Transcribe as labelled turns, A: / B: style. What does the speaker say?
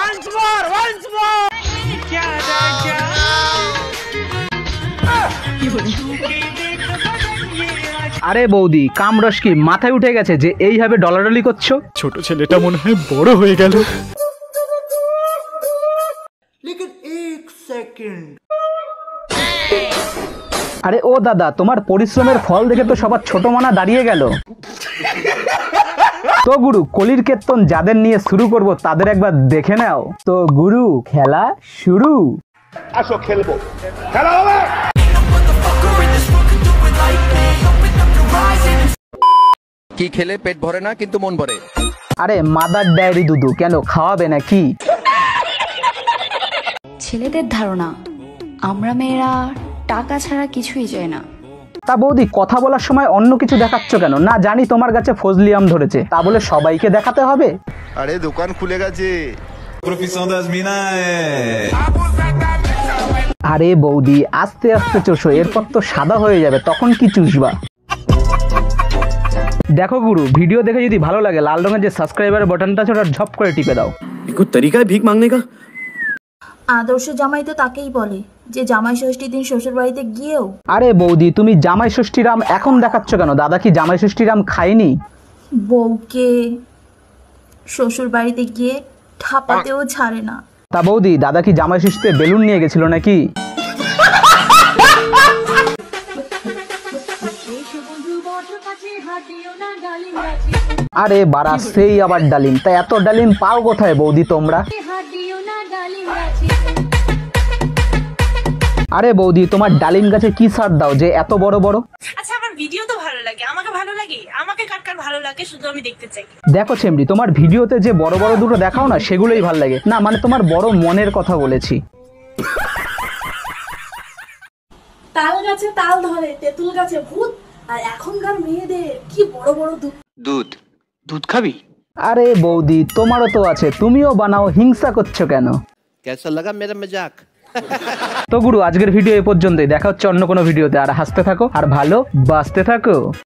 A: once more. আরে বৌদি কামরস কি মাথায় উঠে গেছে যে এইভাবে ডলাডলি করছো?
B: ছোট ছেলেটা মনে হয় বড় হয়ে গেল।
A: আরে ও দাদা, তোমার পরিশ্রমের ফল দেখে তো সবার ছোট মানা দাঁড়িয়ে গেল। তো গুরু, কলির কীর্তন যাদের নিয়ে শুরু করব তাদের একবার দেখে নাও। তো গুরু, খেলা শুরু।
C: আসো খেলবো, খেলা হবে।
D: কি খেলে পেট ভরে না কিন্তু মন ভরে?
A: আরে মাদার ডায়েরি দুধু, কেন খাওয়াবে নাকি?
E: ছেলেদের ধারণা আমরা মেয়েরা টাকা ছাড়া কিছুই চাই না।
A: তা বৌদি, কথা বলার সময় অন্য কিছু দেখাচ্ছ কেন? না জানি তোমার কাছে ফজলি আম ধরেছে, তা বলে সবাইকে দেখাতে হবে?
D: আরে দোকান খুলে গেছে।
A: আরে বৌদি, আস্তে আস্তে চোষো, এরপর তো সাদা হয়ে যাবে, তখন কি চুষবা? দেখো গুরু, ভিডিও দেখে যদি ভালো লাগে লাল রঙের যে সাবস্ক্রাইবার বাটনটা আছে ওটা ঝপ করে টিপে দাও।
B: कोई तरीका है भीख मांगने का?
F: আদর্শ জামাই তো তাকেই বলে যে জামাই ষষ্ঠীর দিন শ্বশুর বাড়িতে গিয়েও।
A: আরে বৌদি, তুমি জামাই ষষ্ঠীর আম এখন দেখাচ্ছ কেন? দাদা কি জামাই ষষ্ঠীর আম খায়নি?
F: বউকে শ্বশুর বাড়িতে গিয়ে ঠাপাতেও ছাড়ে না।
A: তা বৌদি, দাদা কি জামাই ষষ্ঠীতে বেলুন নিয়ে গেছিল নাকি? আরে বাড়া, সেই আবার ডালিম। তা এত ডালিম পাও কোথায় বৌদি তোমরা? আরে বৌদি, তোমার ডালিম গাছে কি সার দাও যে এত বড় বড়?
G: আচ্ছা, আমার ভিডিও তো ভালো লাগে, আমাকে ভালো লাগে, আমাকে কার কার ভালো লাগে শুধু আমি দেখতে চাই।
A: দেখো চেমড়ি, তোমার ভিডিওতে যে বড় বড় দুটো দেখাও না, সেগুলোই ভালো লাগে না। মানে তোমার বড় মনের কথা বলেছি।
F: তাল গাছে তাল ধরে, তেঁতুল গাছে ভূত, আর এখনকার মেয়েদের কি বড় বড় দুধ।
B: दूध खाबी?
A: আরে বৌদি, তোমারও তো আছে, তুমিও বানাও, হিংসা করছো কেন?
D: कैसा लगा मेरा मजाक?
A: তো গুরু, আজকের ভিডিও এই পর্যন্তই। দেখা হচ্ছে অন্য কোনো ভিডিওতে। আর হাসতে থাকো আর ভালো বাঁচতে থাকো।